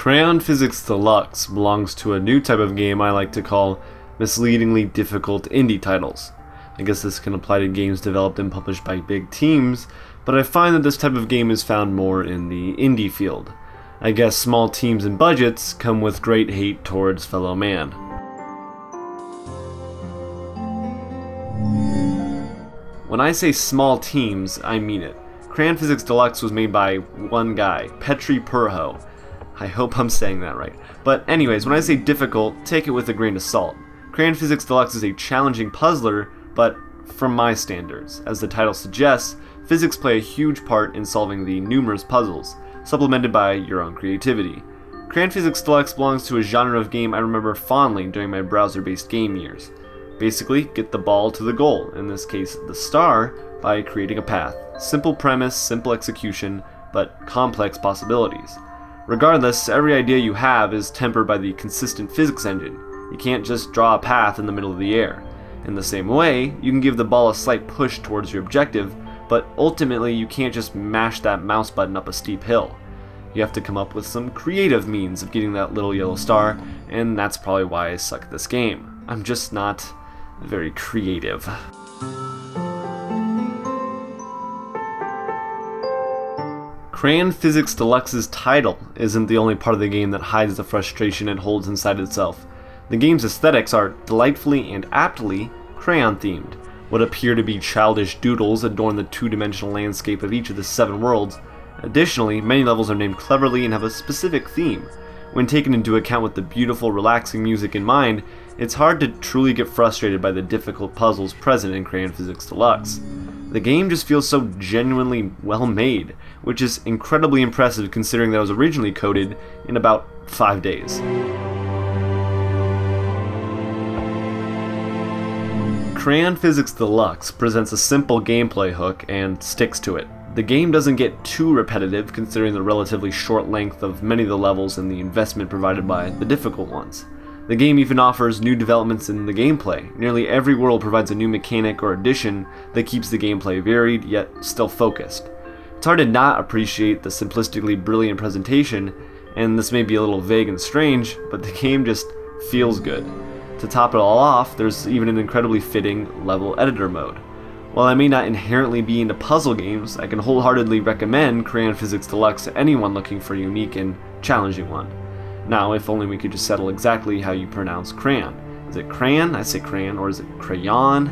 Crayon Physics Deluxe belongs to a new type of game I like to call misleadingly difficult indie titles. I guess this can apply to games developed and published by big teams, but I find that this type of game is found more in the indie field. I guess small teams and budgets come with great hate towards fellow man. When I say small teams, I mean it. Crayon Physics Deluxe was made by one guy, Petri Purho. I hope I'm saying that right. But anyways, when I say difficult, take it with a grain of salt. Crayon Physics Deluxe is a challenging puzzler, but from my standards. As the title suggests, physics play a huge part in solving the numerous puzzles, supplemented by your own creativity. Crayon Physics Deluxe belongs to a genre of game I remember fondly during my browser-based game years. Basically, get the ball to the goal, in this case the star, by creating a path. Simple premise, simple execution, but complex possibilities. Regardless, every idea you have is tempered by the consistent physics engine. You can't just draw a path in the middle of the air. In the same way, you can give the ball a slight push towards your objective, but ultimately you can't just mash that mouse button up a steep hill. You have to come up with some creative means of getting that little yellow star, and that's probably why I suck at this game. I'm just not very creative. Crayon Physics Deluxe's title isn't the only part of the game that hides the frustration it holds inside itself. The game's aesthetics are delightfully and aptly crayon-themed. What appear to be childish doodles adorn the two-dimensional landscape of each of the 7 worlds. Additionally, many levels are named cleverly and have a specific theme. When taken into account with the beautiful, relaxing music in mind, it's hard to truly get frustrated by the difficult puzzles present in Crayon Physics Deluxe. The game just feels so genuinely well made, which is incredibly impressive considering that it was originally coded in about 5 days. Crayon Physics Deluxe presents a simple gameplay hook and sticks to it. The game doesn't get too repetitive considering the relatively short length of many of the levels and the investment provided by the difficult ones. The game even offers new developments in the gameplay. Nearly every world provides a new mechanic or addition that keeps the gameplay varied yet still focused. It's hard to not appreciate the simplistically brilliant presentation, and this may be a little vague and strange, but the game just feels good. To top it all off, there's even an incredibly fitting level editor mode. While I may not inherently be into puzzle games, I can wholeheartedly recommend Crayon Physics Deluxe to anyone looking for a unique and challenging one. Now, if only we could just settle exactly how you pronounce crayon. Is it crayon? I say crayon, or is it crayon?